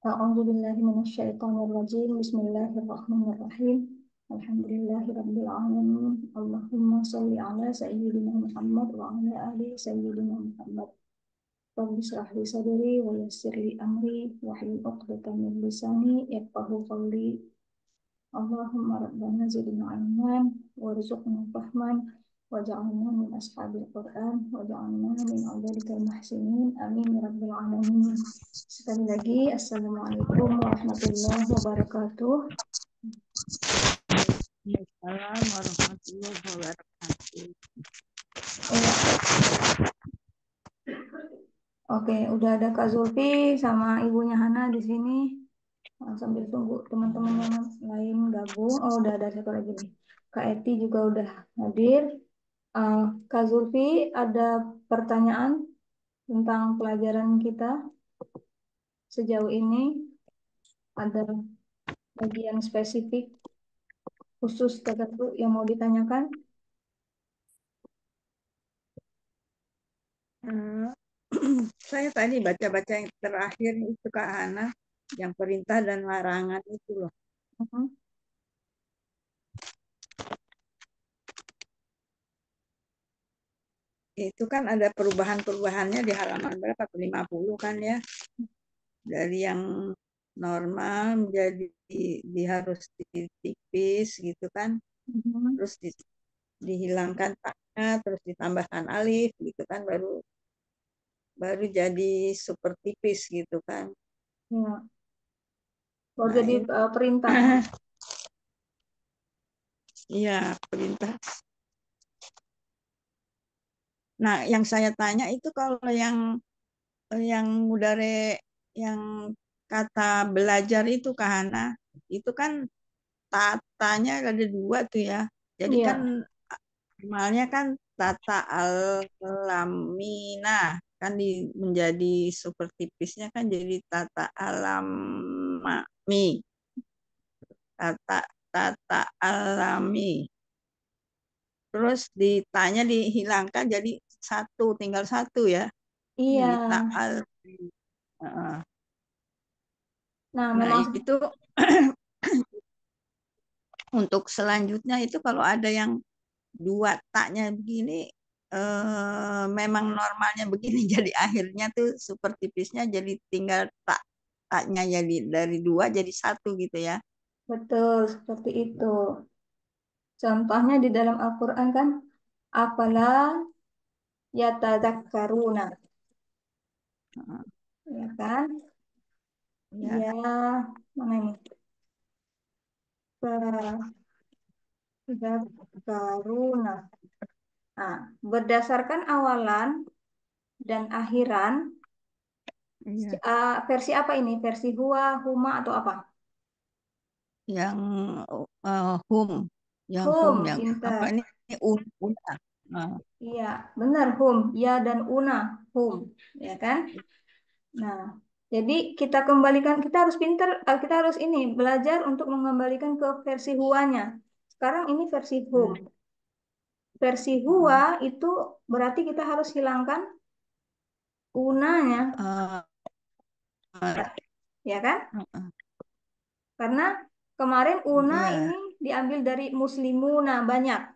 A'udzubillahi minasyaitonirrajim. Bismillahirrahmanirrahim. Alhamdulillahirabbil alamin. Allahumma shalli ala sayyidina Muhammad wa ala ali sayyidina Muhammad. Rabbi shrah li sadri wa yassir li amri wahlul 'uqdatam min lisani yafqahu qawli. Allahumma rabbana zidna ilman warzuqna fahman waj'alna min ashabil Qur'an waj'alna min ibadikal muhsinin amin ya rabbal alamin. Sekali lagi assalamualaikum warahmatullahi wabarakatuh. Waalaikumsalam warahmatullahi wabarakatuh. Ya, oke, udah ada Kak Zulfi sama ibunya Hana di sini. Sambil tunggu teman-teman yang lain gabung. Oh, udah ada satu lagi nih. Kak Eti juga udah hadir. Kak Zulfi, ada pertanyaan tentang pelajaran kita sejauh ini? Ada bagian spesifik khusus tertentu yang mau ditanyakan? Saya tadi baca-baca yang terakhir itu Kak Hana, yang perintah dan larangan itu loh. Mhm. Itu kan ada perubahan-perubahannya di halaman berapa? 50 kan ya. Dari yang normal menjadi harus ditipis gitu kan. Mhm. Terus dihilangkan taknya, terus ditambahkan alif gitu kan, baru jadi super tipis gitu kan. Ya, baru Nah jadi ini perintah. iya perintah. Nah yang saya tanya itu kalau mudare yang kata belajar itu Kak Hana, itu kan tatanya ada dua tuh ya. Jadi kan Iya, normalnya kan tata alamina kan menjadi super tipisnya kan jadi tata alamami, tata tata alami. Terus ditanya dihilangkan jadi satu, tinggal satu ya. iya. Jadi ta'al. Heeh. Nah, Nah memang itu untuk selanjutnya itu kalau ada yang dua taknya begini, memang normalnya begini, jadi akhirnya tuh super tipisnya jadi tinggal taknya jadi dari dua jadi satu gitu ya. betul seperti itu. Contohnya di dalam Al-Quran kan, afala yatadzakkaruna, Heeh. ya kan? Ya, Ya, mana ini? Tadzakkaruna. Nah, berdasarkan awalan dan akhiran, iya. versi apa ini? Versi huwa, huma, atau apa? Yang hum, Hum, yang apa pinter. ini una. Nah, Iya, benar hum. Ya dan una, hum. Ya kan? Nah, jadi kita kembalikan, kita harus pinter, kita harus ini belajar untuk mengembalikan ke versi huanya. Sekarang ini versi hum. hmm, Versi heeh. hua itu berarti kita harus hilangkan unanya, Eh, eh, ya kan? heeh. Karena kemarin una Iya, ini diambil dari muslimuna banyak.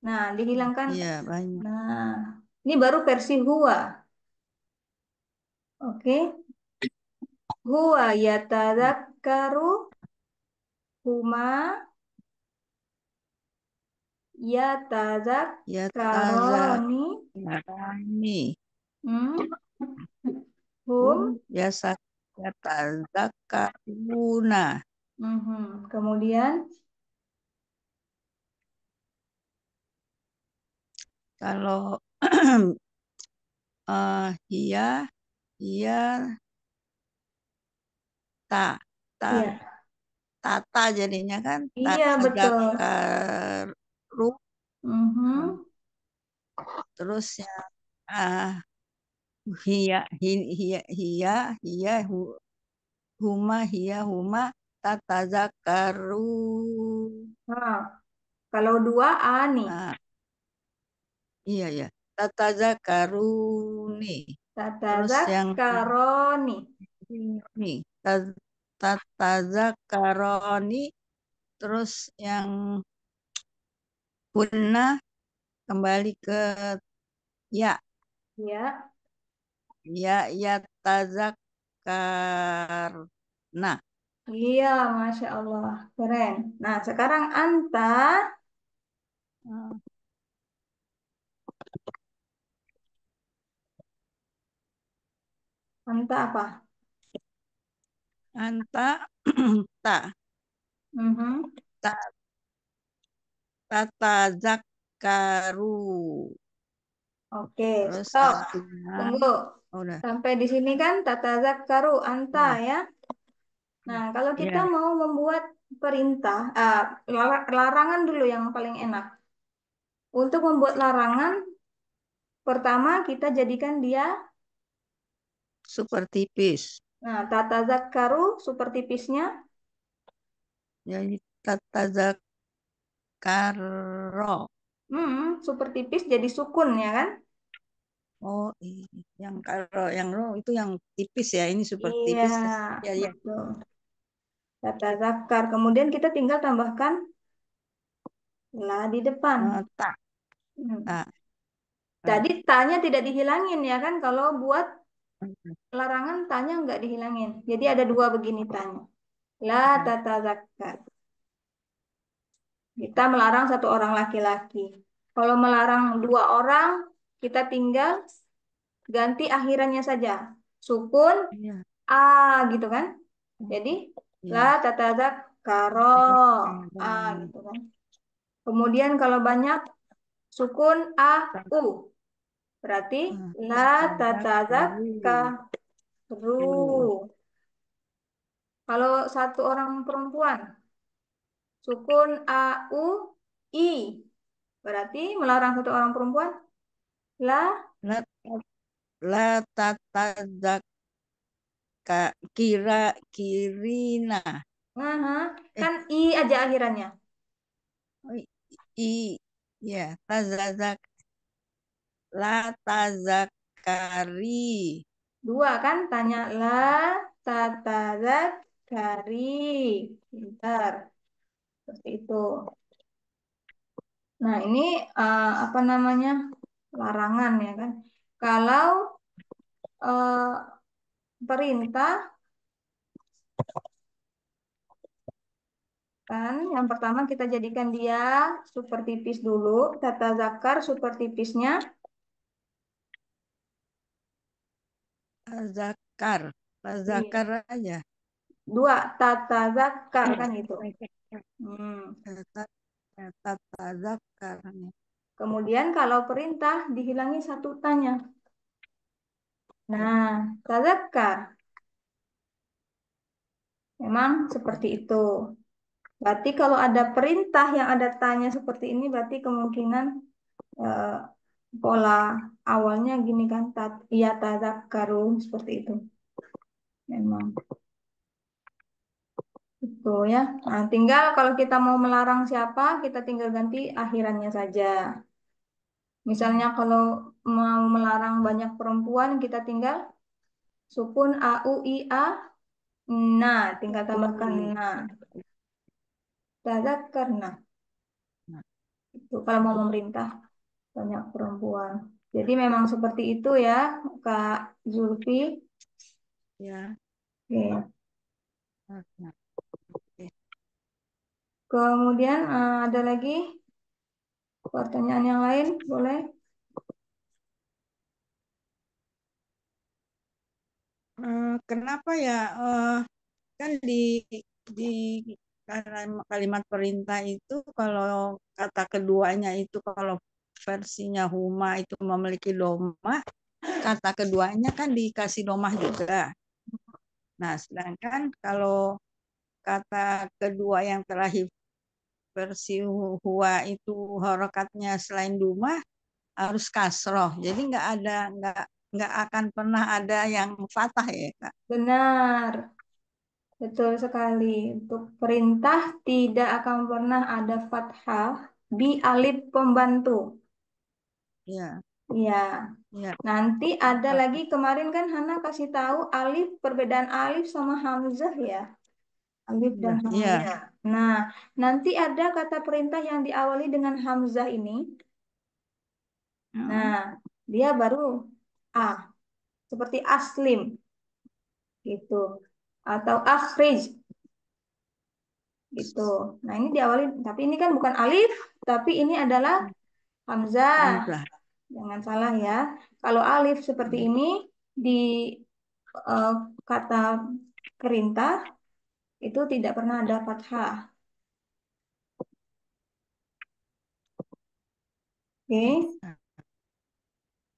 Nah, dihilangkan. iya banyak. Nah, ini baru versi hua. Oke. Huwa yatadzakkaru huma Ya taza yatadzakkaroni. Yarani Hmm, hum hum. biasa yatazakkaruna. Mhm. Kemudian, Kalau iya iya ta ta ya, tata jadinya kan iya betul. tazakkaru. Mhm. Terus ya ah, hiya hiya hiya hiya huma tatazakkaru. Nah, kalau dua A nih, Ah, iya ya, tatazakaruni. Terus yang tatadzakkaroni. ini tatazakaroni, terus yang kunna kembali ke ya, Ya, ya tazakarna. iya, Masya Allah. Keren. Nah, sekarang anta. Eh, Anta apa? Anta ta Mhm. ta tatazakaru, Oke, terus stop. artinya Tunggu. oh, udah Sampai di sini kan tata zakaru anta ya, ya. Nah, kalau kita ya mau membuat perintah, larangan dulu yang paling enak. Untuk membuat larangan, pertama kita jadikan dia, super tipis, nah, tata zakaru super tipisnya, jadi tatazakaro. super tipis jadi sukun ya kan? Oh, yang kalau yang lo itu yang tipis ya, ini super Iya, tipis. Ya, ya. betul. Tata zakar. Kemudian kita tinggal tambahkan la di depan. Tak, Hmm. tak, tak. Jadi tanya tidak dihilangin ya kan? Kalau buat larangan tanya nggak dihilangin. Jadi ada dua begini tanya. La tata zakar. Kita melarang satu orang laki-laki. Kalau melarang dua orang, kita tinggal ganti akhirannya saja. Sukun Iya, a gitu kan. Jadi la iya. tata karo a gitu kan. Kemudian kalau banyak sukun a u berarti la tata karo. Kalau satu orang perempuan sukun a u i berarti melarang satu orang perempuan la. La, la tatazak kirina. Aha, Eh, kan i aja akhirannya. oh, ya, tazazak, la tazakari. Dua kan tanya la tatazat kari. Pintar. Seperti itu. Nah, ini apa namanya? Larangan ya kan. Kalau perintah kan yang pertama kita jadikan dia super tipis dulu. Tata zakar super tipisnya Tazakar, iya. tazakar aja. Dua tata zakar kan gitu. Hmm. Tazakar. Kemudian kalau perintah dihilangi satu tanya. Ya, Nah, tazakar memang seperti itu. Berarti kalau ada perintah yang ada tanya seperti ini, berarti kemungkinan eh, pola awalnya gini kan, iya tazakkaru seperti itu. Memang itu ya. Nah, tinggal kalau kita mau melarang siapa, kita tinggal ganti akhirannya saja. Misalnya kalau mau melarang banyak perempuan, kita tinggal sukun a u i a, nah, tinggal tambahkan nah, tazakkarna. nah, Itu kalau mau memerintah banyak perempuan. Jadi memang seperti itu ya, Kak Zulfi. ya, Oke. nah, oke. Kemudian ada lagi pertanyaan yang lain, boleh? Kenapa ya? Kan di kalimat perintah itu kalau kata keduanya itu kalau versinya Huma itu memiliki doma, kata keduanya kan dikasih domah juga. Nah, sedangkan kalau kata kedua yang terakhir versi Huwa itu harokatnya selain duma harus kasroh. Jadi nggak akan pernah ada yang fatah ya Kak. Benar, betul sekali. Untuk perintah tidak akan pernah ada fathah di alif pembantu. Ya. Iya. Ya, Nanti ada apa? lagi kemarin kan Hana kasih tahu alif, perbedaan alif sama hamzah ya. Alif dan Iya. hamzah. Nah, nanti ada kata perintah yang diawali dengan hamzah ini. Heeh. Nah, dia baru A, seperti aslim gitu. Atau akhrij gitu. Nah, ini diawali, tapi ini kan bukan alif, tapi ini adalah hamzah. Hamzah. Jangan salah ya. Kalau alif seperti ini di eh, kata perintah itu tidak pernah ada fathah. Oke,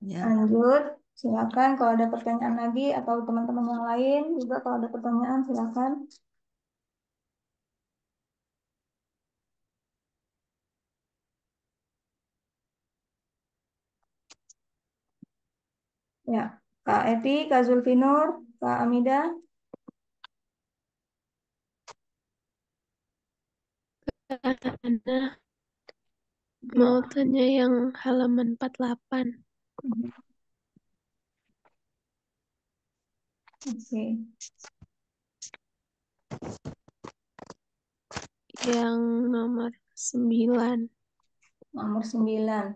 Ya. lanjut. Silakan kalau ada pertanyaan lagi atau teman-teman yang lain juga kalau ada pertanyaan silakan. Ya, Kak Epi, Kak Zulfinur, Kak Amida. Ana mau Ya. tanya yang halaman 48, Oke, yang nomor 9. nomor 9.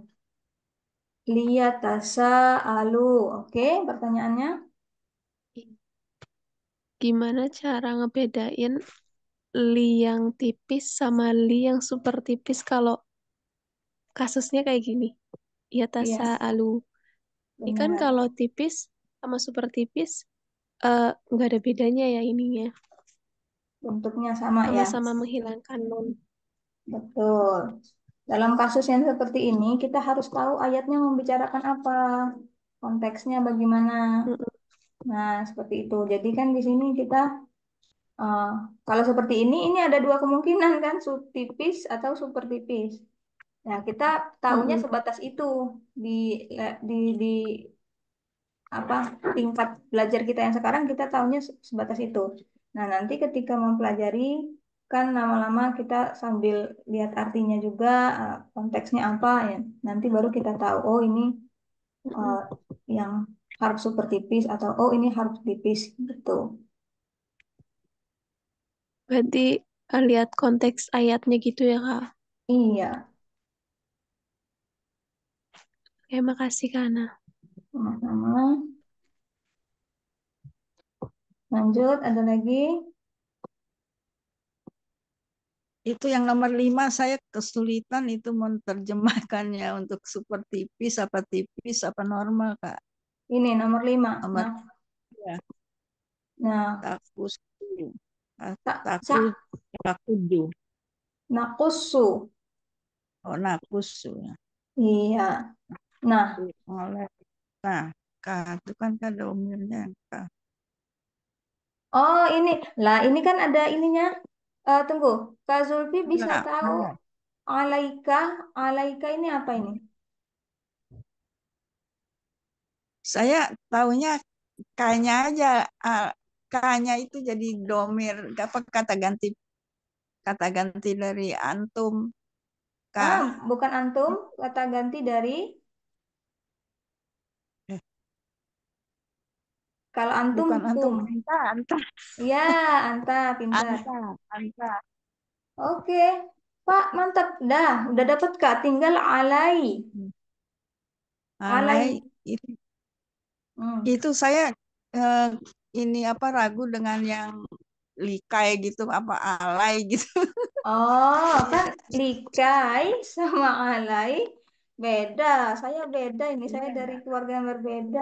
Liyatasa alu. Oke, pertanyaannya. Gimana cara ngebedain li yang tipis sama li yang super tipis kalau kasusnya kayak gini? Ya Iya, tasa alu. Ini kan benar. kalau tipis sama super tipis nggak ada bedanya ya ininya. Bentuknya sama ya. Sama-sama menghilangkan nun. Betul. Dalam kasus yang seperti ini, kita harus tahu ayatnya membicarakan apa, konteksnya bagaimana. Mm-mm. Nah, seperti itu. Jadi kan di sini kita, eh, kalau seperti ini ada dua kemungkinan kan, subtipis atau super tipis. Nah, kita tahunya Mm-mm. sebatas itu di di apa tingkat belajar kita yang sekarang kita tahunya sebatas itu. Nah, nanti ketika mempelajari kan lama-lama kita sambil lihat artinya juga konteksnya apa ya. Nanti baru kita tahu oh ini eh, Mm-mm. yang harf super tipis atau oh ini harf tipis gitu. Berarti lihat konteks ayatnya gitu ya, Kak. Iya, Oke, makasih, Kana. sama-sama. Lanjut, ada lagi? Itu yang nomor 5 saya kesulitan itu menerjemahkannya untuk super tipis apa normal, Kak. Ini nomor 5. Nomor Nah, ya, nah, takus tak taku sak takudu. nakusu. Oh, nakusu ya. Iya. Nah, Oleh nah, Kak itu kan domirnya Kak. oh ini, lah ini kan ada ininya. Tunggu, Kak Zulfi bisa Enggak, tahu enggak. alaika, alaika ini apa ini? Saya tahunya kanya aja, ah, kanya itu jadi domir, apa kata ganti dari antum, Ah, Kak. bukan antum, kata ganti dari Eh, kalau antum bukan antum, tum. anta, Ya, anta, pintar. anta. Oke, Pak, mantap. Dah, udah dapat Kak. Tinggal alai. Alay Alai. itu, Hmm. saya eh, ini apa ragu dengan yang likai gitu apa alay gitu. Oh, kan likai sama alai beda. Saya beda ini. Saya dari Iya. keluarga yang berbeda.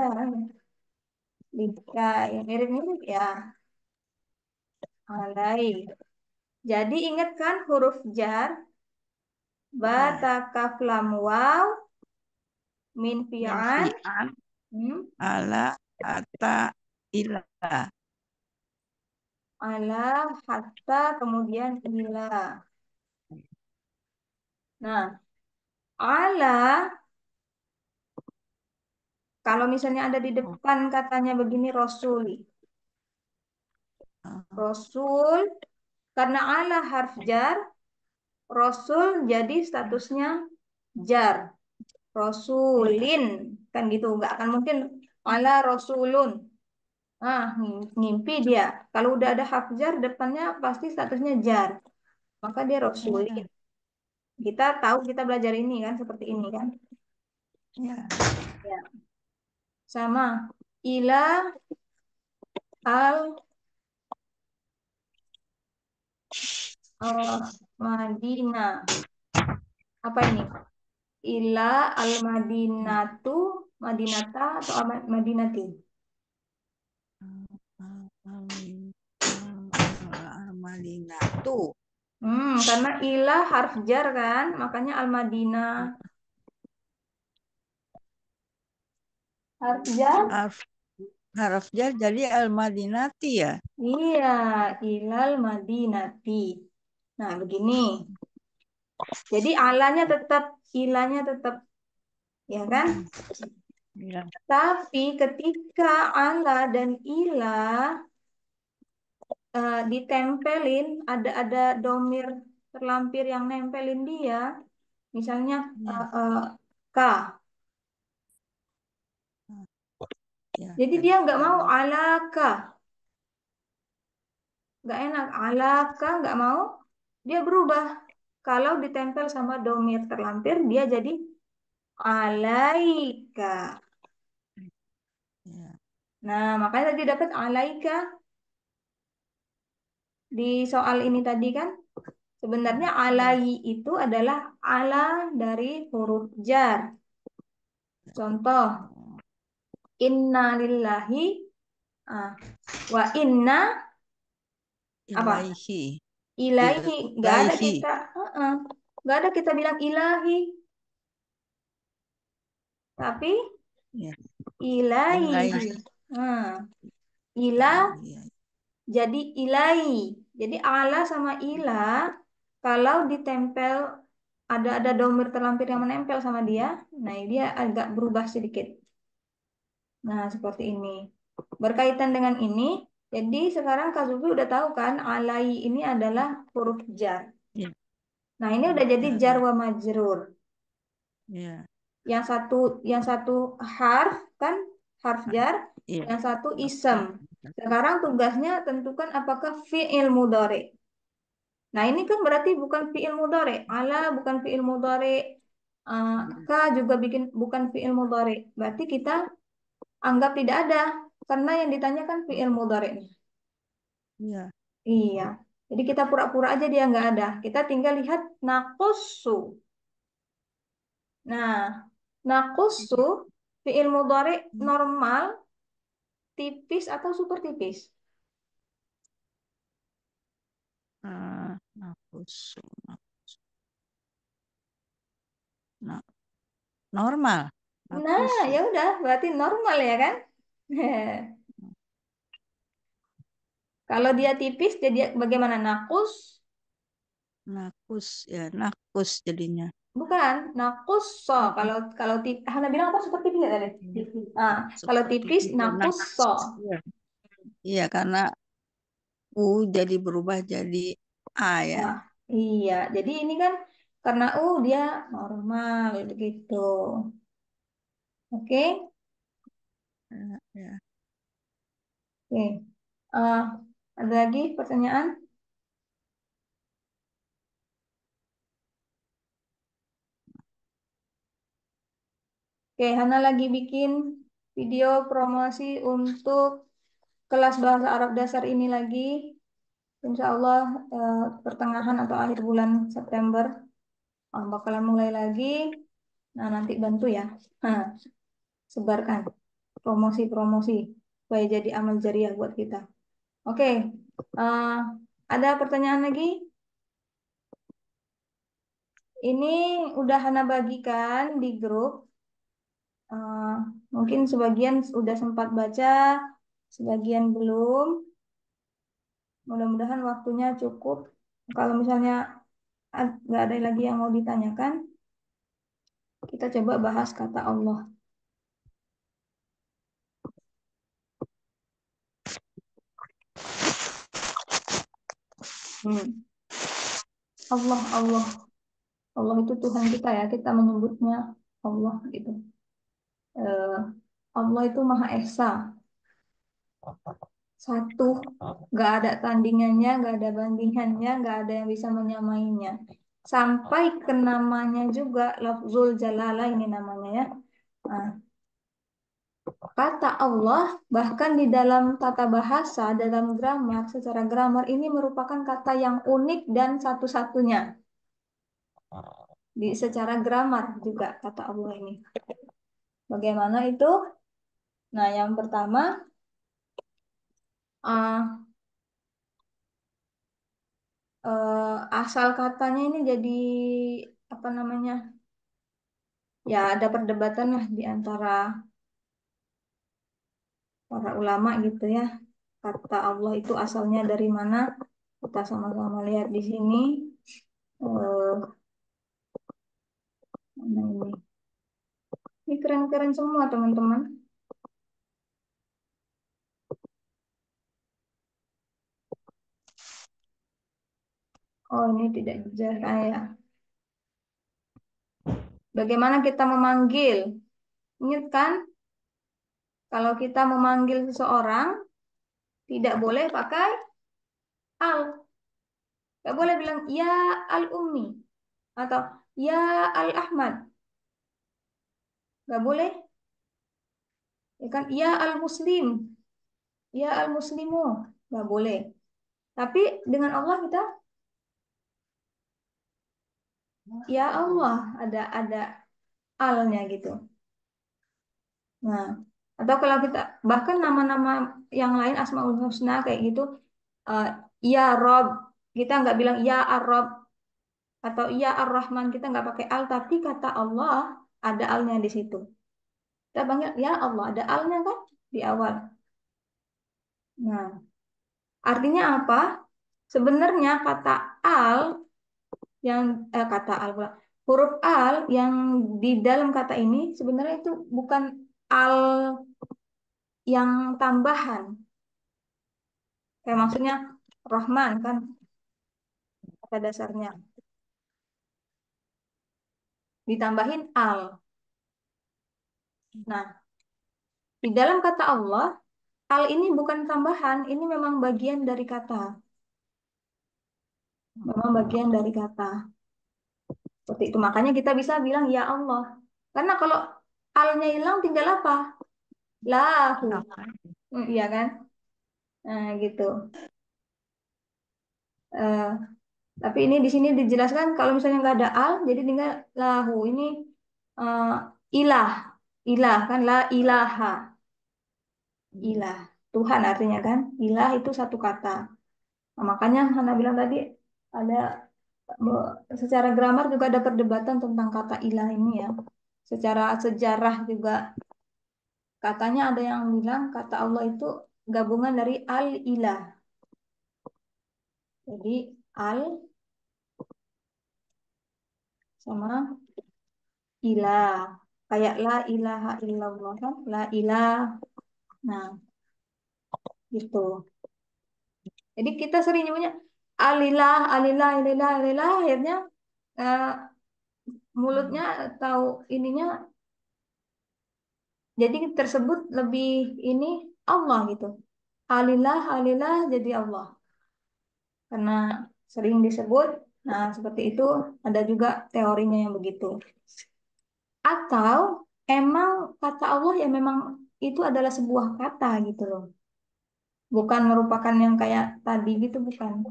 Likai, mirip-mirip ya. Alai. Jadi ingat kan huruf jar, ba, Iya. ta, kaf, lam, waw, min, Min fi'al, fi'al hmm, ala ata ila. ala, hatta, kemudian ila. Nah, ala, kalau misalnya ada di depan katanya begini Rasul. Rasul, karena ala harf jar, Rasul jadi statusnya jar. Iya. Rasulin. kan gitu. Nggak akan mungkin ala rasulun. Ngimpi dia. Kalau udah ada harf jar depannya pasti statusnya jar. Maka dia rasulin. Ya, Kita tahu kita belajar ini kan seperti ini kan. ya. Ya. Sama ila al Madinah. Apa ini? Ila al Madinatu, Madinata atau Madinati? Al-Madinatu. Karena ila harf jar kan, makanya al Madinah. Harf jar? Harf jar jadi Al-Madinati ya. Iya, ilal Madinati. Nah, begini. Jadi ilanya tetap, ya kan? Ya. Tapi ketika ala dan ila ditempelin, ada domir terlampir yang nempelin dia, misalnya Ya. ka. Ya, Jadi dia nggak mau alaka, nggak enak. Alaka nggak mau, dia berubah. Kalau ditempel sama domir terlampir, dia jadi alaika. Ya. Nah, makanya tadi dapat alaika di soal ini tadi kan. Sebenarnya alai itu adalah ala dari huruf jar. Contoh, inna lillahi ah, wa inna apa? Ilaihi. Ilahi. Nggak ada Ilaihi. kita, nggak ada kita bilang ilahi, tapi Ya. ilaihi. Ilaihi. Nah, ilah Ya. jadi ilahi. Jadi ala sama ila kalau ditempel ada domir terlampir yang menempel sama dia, nah dia agak berubah sedikit. Nah, seperti ini. Berkaitan dengan ini, jadi sekarang Kak Zulfi udah tahu kan, alai ini adalah huruf jar. Ya. Nah, ini udah jadi jar wa majrur. Ya. Yang satu harf kan, harf jar, Ya. yang satu isem. Sekarang tugasnya tentukan apakah fi'il mudhari. Nah, ini kan berarti bukan fi'il mudhari. Ala bukan fi'il mudhari. Ka juga bukan fi'il mudhari. Berarti kita anggap tidak ada karena yang ditanyakan fi'il mudhari'nya. Ya. Iya. Jadi kita pura-pura aja dia nggak ada. Kita tinggal lihat nakusu. Nah, nakusu fi'il mudhari normal, tipis atau super tipis? Nafsu. Nah, normal. Nah, Nafsu. ya udah, berarti normal ya kan? Kalau dia tipis, jadi bagaimana? Nakus? Nakus ya, nakus jadinya. Bukan, nakusso. Mm-mm. Kalau tipis, Hana bilang apa super tipis ya tadi? Iya. Tipis. Kalau Seperti tipis, itu. nakusso. Iya. Iya, karena U jadi berubah jadi A ya. Nah, iya. Jadi ini kan karena dia normal gitu. Oke, Ya. oke. Eh, ada lagi pertanyaan? Oke, Hana lagi bikin video promosi untuk kelas bahasa Arab dasar ini lagi. Insya Allah pertengahan atau akhir bulan September bakalan mulai lagi. Nah, nanti bantu ya. Nah, sebarkan promosi-promosi supaya jadi amal jariah buat kita. Oke, eh, ada pertanyaan lagi? Ini udah Hana bagikan di grup. Eh, Mungkin sebagian udah sempat baca, sebagian belum. Mudah-mudahan waktunya cukup. Kalau misalnya nggak ada lagi yang mau ditanyakan, kita coba bahas kata Allah. Hmm. Allah, Allah. Allah itu Tuhan kita ya, kita menyebutnya Allah gitu. Eh, Allah itu Maha Esa, satu, nggak ada tandingannya, nggak ada bandingannya, nggak ada yang bisa menyamainya. Sampai ke namanya juga, lafzul jalalah ini namanya ya. Nah, kata Allah bahkan di dalam tata bahasa, dalam grammar, secara grammar ini merupakan kata yang unik dan satu-satunya di secara grammar juga kata Allah ini. Bagaimana itu? Nah, yang pertama, uh, asal katanya ini jadi apa namanya? Ya, ada perdebatan lah di antara para ulama gitu ya. Kata Allah itu asalnya dari mana? Kita sama-sama lihat di sini. Eh, mana ini? Ini keren-keren semua teman-teman. Oh, ini tidak jelas saya. Bagaimana kita memanggil? Ingat kan? Kalau kita memanggil seseorang, tidak boleh pakai al. Tidak boleh bilang ya al-ummi atau ya al-ahmad. Nggak boleh. Ya kan? Ya al-muslim. Ya al-muslimu. Nggak boleh. Tapi dengan Allah kita, ya Allah, ada alnya gitu. Nah, atau kalau kita bahkan nama-nama yang lain Asmaul Husna kayak gitu, eh, ya Rob, kita nggak bilang ya Ar-Rob atau ya Ar-Rahman, kita nggak pakai al, tapi kata Allah ada alnya di situ. Kita panggil ya Allah, ada alnya kan di awal. Nah, artinya apa? Sebenarnya kata al yang kata al pula. Huruf al yang di dalam kata ini sebenarnya itu bukan al yang tambahan. Kayak maksudnya Rahman kan kata dasarnya. Ditambahin al. Nah, di dalam kata Allah, al ini bukan tambahan, ini memang bagian dari kata. Memang bagian dari kata. Seperti itu. Makanya kita bisa bilang ya Allah. Karena kalau alnya hilang tinggal apa? Lahu. Iya kan? Nah, gitu. Eh, tapi ini di sini dijelaskan kalau misalnya nggak ada al, jadi tinggal lahu. Ini eh, ilah, ilah kan la ilaha, ilah. Tuhan artinya kan, ilah itu satu kata. Nah, makanya Hana bilang tadi ada secara grammar juga ada perdebatan tentang kata ilah ini ya. Secara sejarah juga katanya ada yang bilang kata Allah itu gabungan dari al-ilah. Jadi al sama ilah. Kayak la ilaha illallah kan? La ilah. Nah, gitu. Jadi kita sering nyebutnya alilah, alilah, alilah, alilah. Akhirnya eh, mulutnya atau ininya jadi tersebut lebih ini Allah gitu. Alilah, alilah jadi Allah. Karena sering disebut. Nah, seperti itu ada juga teorinya yang begitu. Atau emang kata Allah ya memang itu adalah sebuah kata gitu loh. Bukan merupakan yang kayak tadi gitu, bukan.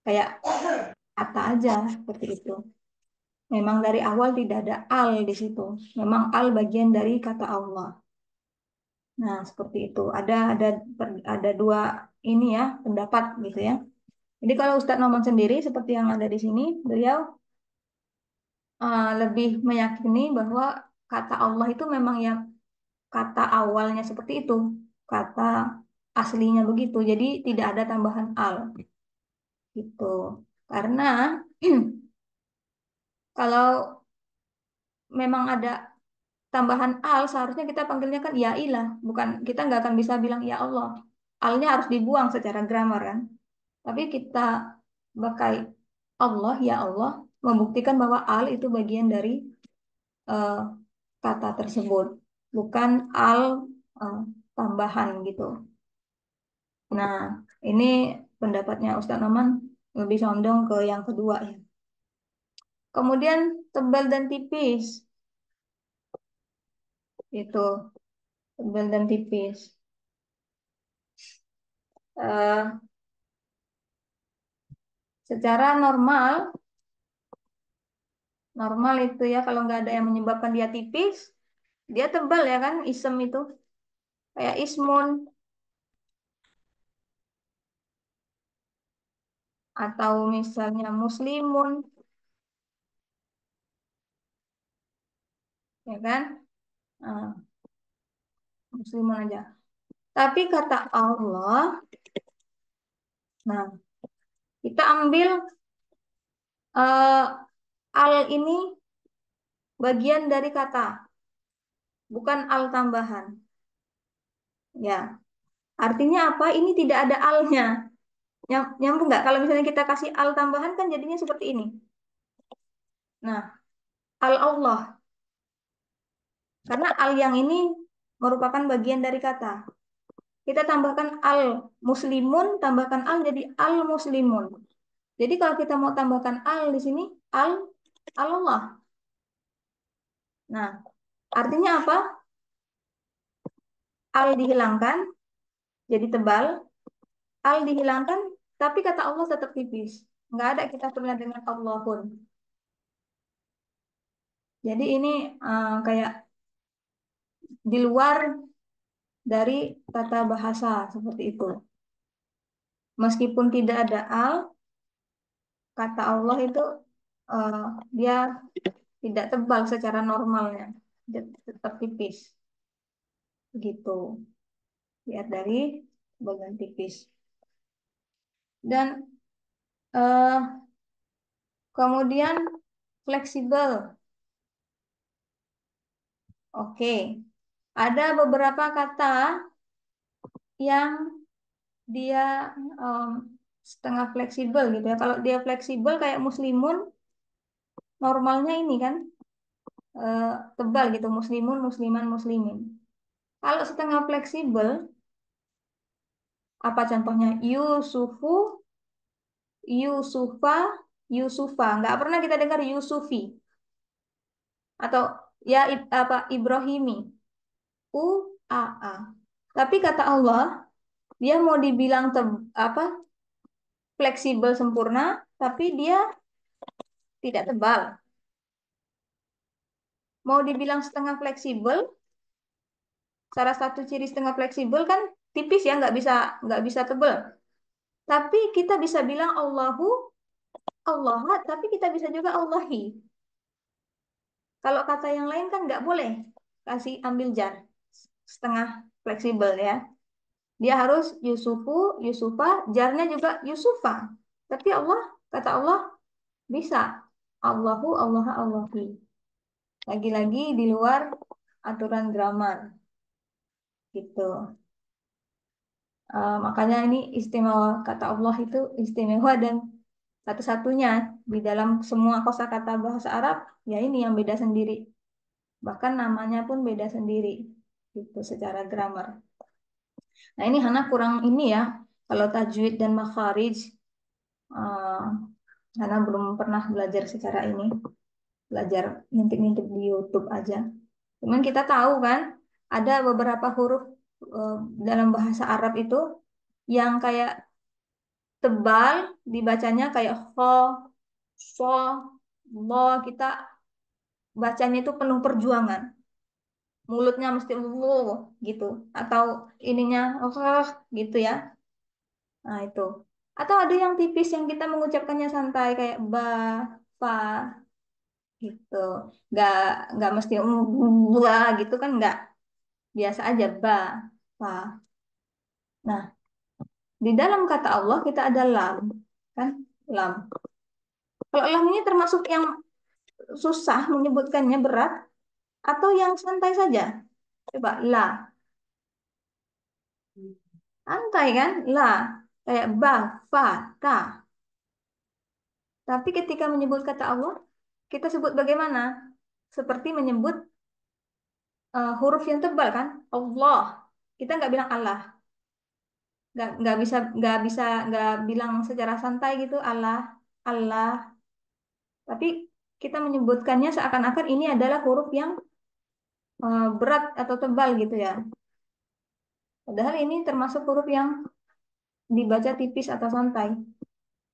Kayak kata aja seperti itu. Memang dari awal tidak ada al di situ. Memang al bagian dari kata Allah. Nah, seperti itu. Ada dua ini ya pendapat gitu ya. Jadi kalau Ustadz Noman sendiri seperti yang ada di sini, beliau lebih meyakini bahwa kata Allah itu memang yang kata awalnya seperti itu, kata aslinya begitu. Jadi tidak ada tambahan al gitu. Karena kalau memang ada tambahan al, seharusnya kita panggilnya kan ya ilah, bukan kita nggak akan bisa bilang ya Allah. Alnya harus dibuang secara grammar kan. Tapi kita pakai Allah ya Allah membuktikan bahwa al itu bagian dari eh, kata tersebut. bukan al tambahan gitu. Nah, ini pendapatnya Ustadz Noman lebih condong ke yang kedua ya. Kemudian tebal dan tipis. Itu, tebal dan tipis. Eh, Secara normal itu ya kalau nggak ada yang menyebabkan dia tipis, dia tebal ya kan, isem itu. Kayak ismun atau misalnya muslimun, ya kan? Nah, muslimun aja. Tapi kata Allah, nah kita ambil eh, al ini bagian dari kata, bukan al tambahan. Ya, artinya apa? Ini tidak ada alnya. Nyambung nggak? Kalau misalnya kita kasih al tambahan kan jadinya seperti ini. Nah, al Allah. Karena al yang ini merupakan bagian dari kata. Kita tambahkan al muslimun, tambahkan al jadi al muslimun. Jadi kalau kita mau tambahkan al di sini, al Allah. Nah, artinya apa? Al dihilangkan, jadi tebal. Al dihilangkan, tapi kata Allah tetap tipis. Nggak ada kita pernah dengan Allahun. Jadi ini kayak di luar dari tata bahasa seperti itu. Meskipun tidak ada al, kata Allah itu eh, dia tidak tebal secara normalnya, dia tetap tipis. Gitu. Lihat dari bagian tipis. Dan eh, kemudian fleksibel. Oke. Ada beberapa kata yang dia em, setengah fleksibel gitu ya. Kalau dia fleksibel kayak muslimun, normalnya ini kan eh, tebal gitu, muslimun, musliman, muslimin. Kalau setengah fleksibel, apa contohnya? Yusufu, Yusufa, Yusufa. Nggak pernah kita dengar Yusufi atau ya apa Ibrahimi, U A A. Tapi kata Allah, dia mau dibilang apa fleksibel sempurna, tapi dia tidak tebal. Mau dibilang setengah fleksibel, salah satu ciri setengah fleksibel kan tipis ya, nggak bisa tebal. Tapi kita bisa bilang Allahu Allah, tapi kita bisa juga Allahi. Kalau kata yang lain kan nggak boleh kasih ambil jar setengah fleksibel ya. Dia harus Yusufu, Yusufa, jarnya juga Yusufa. Tapi Allah, kata Allah bisa. Allahu, Allah, Allahi. Lagi-lagi di luar aturan grammar gitu. Makanya ini istimewa kata Allah itu istimewa dan satu-satunya di dalam semua kosakata bahasa Arab ya ini yang beda sendiri. Bahkan namanya pun beda sendiri gitu secara grammar. Nah ini Hana kurang ini ya kalau tajwid dan makharij eh, Hana belum pernah belajar secara ini, belajar ngintip-ngintip di YouTube aja. Cuman kita tahu kan ada beberapa huruf eh, dalam bahasa Arab itu yang kayak tebal dibacanya kayak ho, so, lo kita bacanya itu penuh perjuangan. Mulutnya mesti lo gitu atau ininya oh gitu ya. Nah, itu. Atau ada yang tipis yang kita mengucapkannya santai kayak ba, fa gitu. Nggak nggak mesti ba gitu kan nggak. Biasa aja ba, fa. Nah, di dalam kata Allah kita ada lam, kan? Lam. Kalau lam ini termasuk yang susah menyebutkannya berat atau yang santai saja? Coba la. Santai kan? La. Kayak ba, fa, ta. Tapi ketika menyebut kata Allah, kita sebut bagaimana? Seperti menyebut huruf yang tebal kan? Allah. Kita nggak bilang Allah. Nggak bilang secara santai gitu Allah, Allah. Tapi kita menyebutkannya seakan-akan ini adalah huruf yang berat atau tebal gitu ya. Padahal ini termasuk huruf yang dibaca tipis atau santai.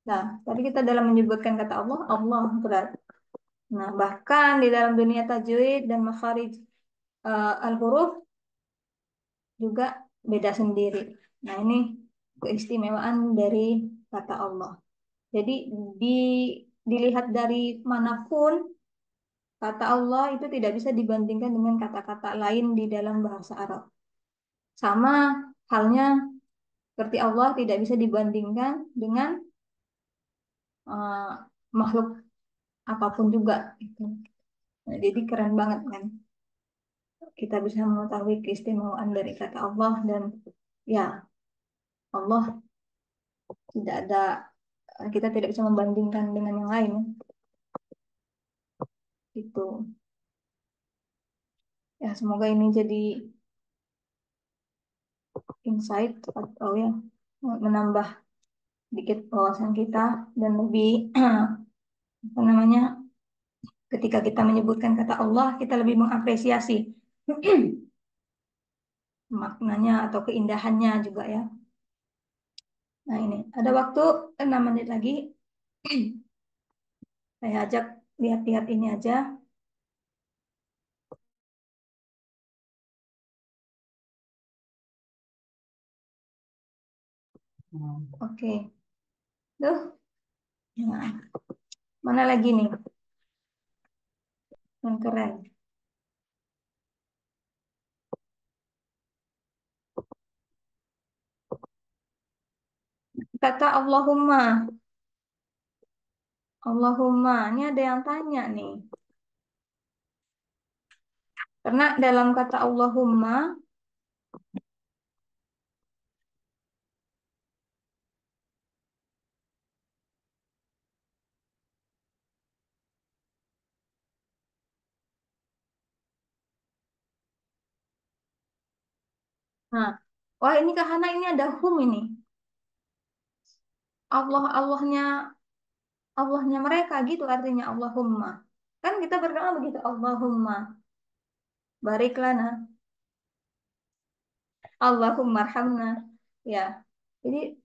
Nah, tapi kita dalam menyebutkan kata Allah, Allah berat. Nah, bahkan di dalam dunia tajwid dan makharij al-huruf juga beda sendiri. Nah, ini keistimewaan dari kata Allah. Jadi di, dilihat dari manapun kata Allah itu tidak bisa dibandingkan dengan kata-kata lain di dalam bahasa Arab. Sama halnya seperti Allah tidak bisa dibandingkan dengan uh, makhluk apapun juga. Gitu. Nah, jadi keren banget kan. Kita bisa mengetahui keistimewaan dari kata Allah dan ya Allah tidak ada kita tidak bisa membandingkan dengan yang lain. Itu ya semoga ini jadi insight atau ya menambah sedikit wawasan kita dan lebih apa namanya ketika kita menyebutkan kata Allah kita lebih mengapresiasi maknanya atau keindahannya juga ya. Nah ini ada waktu 6 menit lagi saya ajak lihat-lihat ini aja. Oke. Duh. Nah, mana lagi nih yang keren? Kata Allahumma. Allahumma. Ini ada yang tanya nih. Karena dalam kata Allahumma, nah, wah ini Kak Hana ini ada hum ini. Allahnya mereka gitu artinya Allahumma. Kan kita berdoa begitu Allahumma barik lana, Allahumma arhamna. Ya. Jadi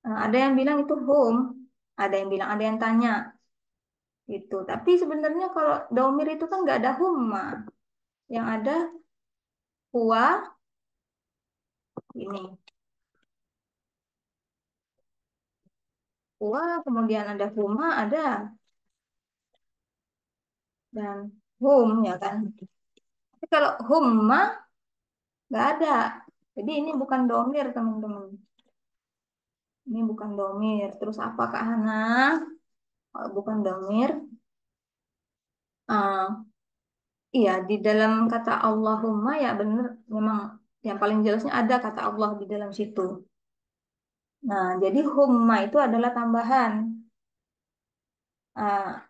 ada yang bilang itu hum, ada yang bilang ada yang tanya gitu. Tapi sebenarnya kalau domir itu kan nggak ada humma. Yang ada huwa ini. Huwa kemudian ada huma ada dan hum ya kan. Tapi kalau humma nggak ada. Jadi ini bukan domir teman-teman. Ini bukan domir. Terus apa Kak Hana? Kalau bukan domir, iya di dalam kata Allahumma ya benar memang yang paling jelasnya ada kata Allah di dalam situ. Nah, jadi humma itu adalah tambahan. Ah,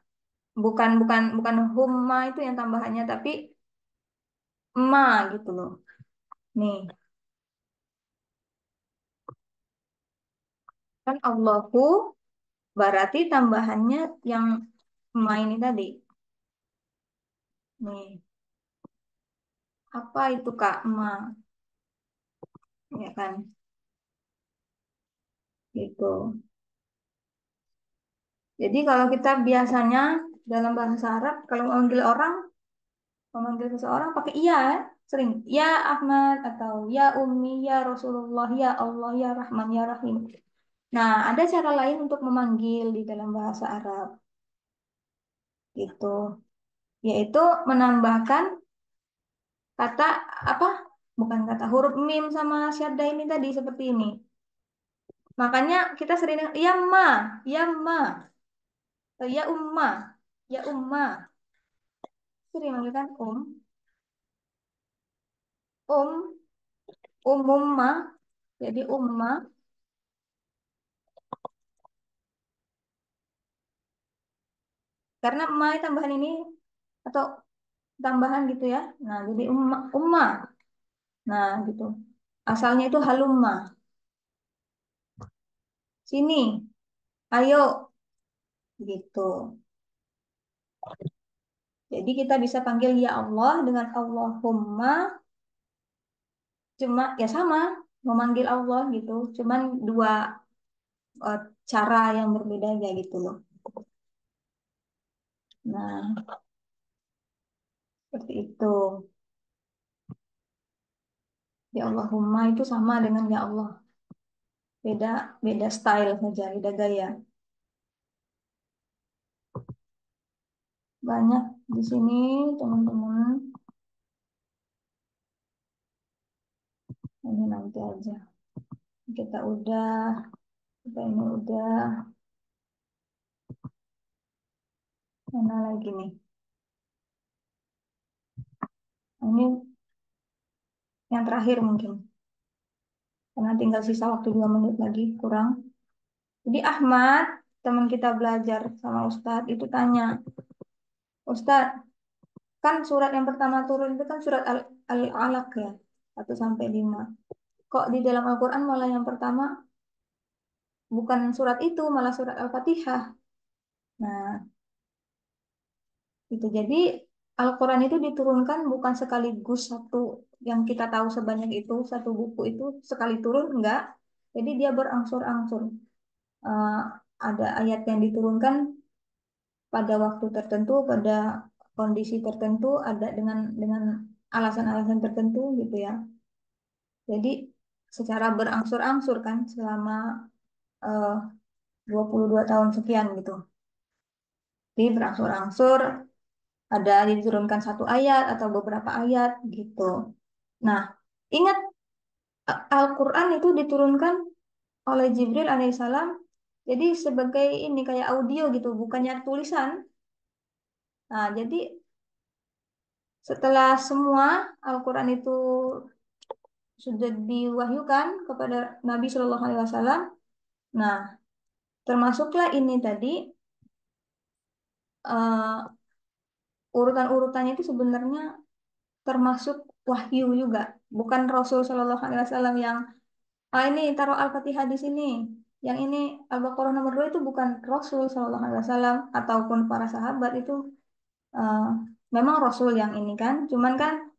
bukan bukan bukan humma itu yang tambahannya, tapi ma gitu loh. Nih, kan Allahu berarti tambahannya yang ma ini tadi. Nih, apa itu Kak ma? Ya kan, gitu. Jadi kalau kita biasanya dalam bahasa Arab kalau memanggil orang, memanggil seseorang pakai iya, ya. Sering ya Ahmad atau ya Ummi, ya Rasulullah, ya Allah, ya Rahman, ya Rahim. Nah, ada cara lain untuk memanggil di dalam bahasa Arab, gitu, yaitu menambahkan kata apa? Bukan kata huruf mim sama syadda ini tadi seperti ini. Makanya kita sering dengar ya ma, ya umma, ya umma. Sering manggil kan um, umumma, jadi umma. Karena ma tambahan ini atau tambahan gitu ya. Nah, jadi umma. Nah, gitu. Asalnya itu halumma. Sini, ayo gitu. Jadi kita bisa panggil ya Allah dengan Allahumma, cuma ya sama memanggil Allah gitu. Cuman dua eh, cara yang berbeda aja gitu loh. Nah, seperti itu. Ya Allahumma itu sama dengan ya Allah. Beda beda style saja, beda gaya. Banyak di sini teman-teman. Ini nanti aja. Kita ini udah. Mana lagi nih? Ini yang terakhir mungkin. Karena tinggal sisa waktu 2 menit lagi, kurang. Jadi Ahmad, teman kita belajar sama Ustadz, itu tanya, Ustadz, kan surat yang pertama turun itu kan surat Al-Alaq ya, 1 sampai 5. Kok di dalam Al-Quran malah yang pertama bukan surat itu, malah surat Al-Fatihah. Nah, itu jadi Al-Quran itu diturunkan bukan sekaligus satu yang kita tahu sebanyak itu, satu buku itu sekali turun, enggak. Jadi dia berangsur-angsur. Eh, ada ayat yang diturunkan pada waktu tertentu, pada kondisi tertentu, ada dengan alasan-alasan tertentu gitu ya. Jadi secara berangsur-angsur kan selama eh, 22 tahun sekian gitu. Jadi berangsur-angsur ada diturunkan satu ayat atau beberapa ayat gitu. Nah, ingat Al-Quran itu diturunkan oleh Jibril alaihissalam. Jadi sebagai ini kayak audio gitu, bukannya tulisan. Nah, jadi setelah semua Al-Quran itu sudah diwahyukan kepada Nabi Shallallahu Alaihi Wasallam. Nah, termasuklah ini tadi urutan-urutannya itu sebenarnya termasuk wahyu juga, bukan Rasul Shallallahu Alaihi Wasallam yang ini taruh Al-Fatihah di sini, yang ini Al-Baqarah nomor 2 itu bukan Rasul Shallallahu Alaihi Wasallam ataupun para sahabat itu eh, memang Rasul yang ini kan, cuman kan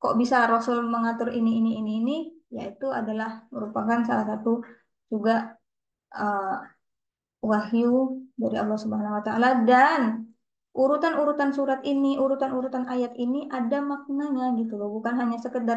kok bisa Rasul mengatur ini, yaitu adalah merupakan salah satu juga eh, wahyu dari Allah Subhanahu wa taala dan urutan-urutan surat ini, urutan-urutan ayat ini ada maknanya gitu loh, bukan hanya sekedar